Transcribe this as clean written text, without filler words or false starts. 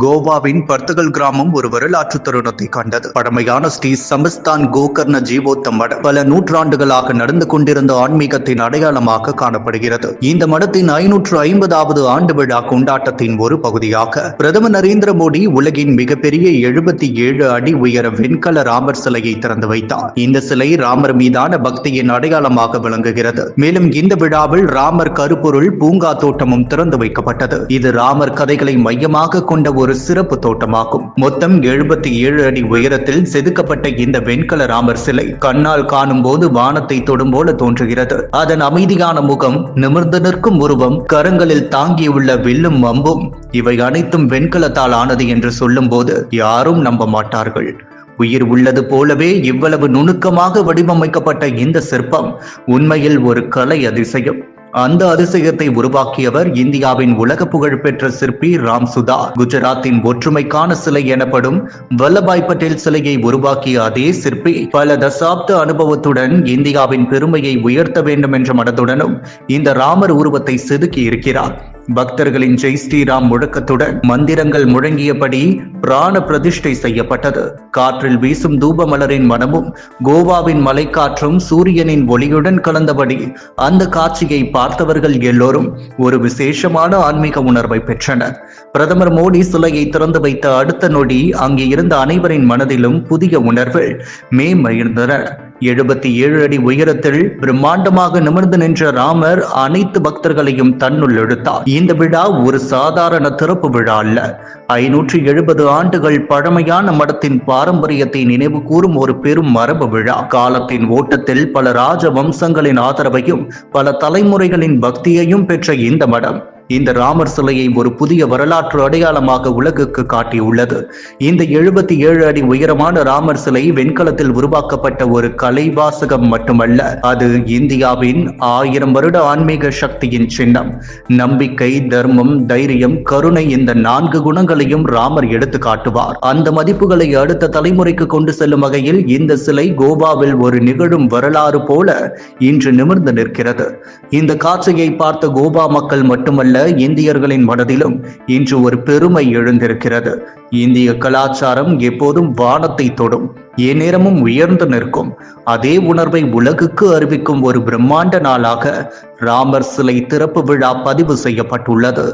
கோவாவின் பர்த்தகல் கிராமம் ஒரு வரலாற்று தருணத்தை கண்டது. பழமையான ஸ்ரீ சமஸ்தான் கோகர்ண ஜீவோத்த மடம் பல நூற்றாண்டுகளாக நடந்து கொண்டிருந்த ஆன்மீகத்தின் அடையாளமாக காணப்படுகிறது. இந்த மடத்தின் 550வது ஆண்டு விழா கொண்டாட்டத்தின் ஒரு பகுதியாக பிரதமர் நரேந்திர மோடி உலகின் மிகப்பெரிய 77 அடி உயர வெண்கல ராமர் சிலையை திறந்து வைத்தார். இந்த சிலை ராமர் மீதான பக்தியின் அடையாளமாக விளங்குகிறது. மேலும் இந்த விழாவில் ராமர் கருப்பொருள் பூங்கா தோட்டமும் திறந்து வைக்கப்பட்டது. இது ராமர் கதைகளை மையமாக கொண்ட ஒரு சிறப்பு தோட்டமாகும். மொத்தம் 77 அடி உயரத்தில் செதுக்கப்பட்ட இந்த வெண்கல ராமர் சிலை கண்ணால் காணும் போது வானத்தை தொடும் போல தோன்றுகிறது. அதன் அமைதியான முகம், நிமிர்ந்து நிற்கும் உருவம், கரங்களில் தாங்கியுள்ள வில்லும் அம்பும் இவை அனைத்தும் வெண்கலத்தால் ஆனது என்று சொல்லும் போது யாரும் நம்ப மாட்டார்கள். உயிர் உள்ளது போலவே இவ்வளவு நுணுக்கமாக வடிவமைக்கப்பட்ட இந்த சிற்பம் உண்மையில் ஒரு கலை அதிசயம். அந்த அதிசயத்தை உருவாக்கியவர் இந்தியாவின் உலக புகழ்பெற்ற சிற்பி ராம் சுதார். குஜராத்தின் ஒற்றுமைக்கான சிலை எனப்படும் வல்லபாய் பட்டேல் சிலையை உருவாக்கிய அதே சிற்பி பல தசாப்த அனுபவத்துடன் இந்தியாவின் பெருமையை உயர்த்த வேண்டும் என்ற மனதுடனும் இந்த ராமர் உருவத்தை செதுக்கி இருக்கிறார். பக்தர்களின் ஜெய் ஸ்ரீராம் முழக்கத்துடன் மந்திரங்கள் முழங்கியபடி பிராண பிரதிஷ்டை செய்யப்பட்டது. காற்றில் வீசும் தூப மலரின் மனமும் கோவாவின் மலைக்காற்றும் சூரியனின் ஒளியுடன் கலந்தபடி அந்த காட்சியை பார்த்தவர்கள் எல்லோரும் ஒரு விசேஷமான ஆன்மீக உணர்வை பெற்றனர். பிரதமர் மோடி சிலையை திறந்து வைத்த அடுத்த நொடி அங்கே இருந்த அனைவரின் மனதிலும் புதிய உணர்வு மேம்படுந்தன. 77 அடி உயரத்தில் பிரம்மாண்டமாக நிமிர்ந்து நின்ற ராமர் அனைத்து பக்தர்களையும் தன்னுள் எடுத்தார். இந்த விழா ஒரு சாதாரண திறப்பு விழா அல்ல. 570 ஆண்டுகள் பழமையான மடத்தின் பாரம்பரியத்தை நினைவு கூறும் ஒரு பெரும் மரபு விழா. காலத்தின் ஓட்டத்தில் பல ராஜ வம்சங்களின் ஆதரவையும் பல தலைமுறைகளின் பக்தியையும் பெற்ற இந்த மடம் இந்த ராமர் சிலையை ஒரு புதிய வரலாற்று அடையாளமாக உலகுக்கு காட்டியுள்ளது. இந்த 77 அடி உயரமான ராமர் சிலை வெண்கலத்தில் உருவாக்கப்பட்ட ஒரு கலை வாசகம் மட்டுமல்ல, அது இந்தியாவின் 1000 வருட ஆன்மீக சக்தியின் சின்னம். நம்பிக்கை, தர்மம், தைரியம், கருணை இந்த 4 குணங்களையும் ராமர் எடுத்து காட்டுவார். அந்த மதிப்புகளை அடுத்த தலைமுறைக்கு கொண்டு செல்லும் வகையில் இந்த சிலை கோவாவில் ஒரு நிகழும் வரலாறு போல இன்று நிமிர்ந்து நிற்கிறது. இந்த காட்சியை பார்த்த கோவா மக்கள் மட்டுமல்ல, இந்தியர்களின் மனதிலும் இன்று ஒரு பெருமை எழுந்திருக்கிறது. இந்திய கலாச்சாரம் எப்போதும் வானத்தை தொடும், எந்நேரமும் உயர்ந்து நிற்கும். அதே உணர்வை உலகுக்கு அறிவிக்கும் ஒரு பிரம்மாண்ட நாளாக ராமர் சிலை திறப்பு விழா பதிவு செய்யப்பட்டுள்ளது.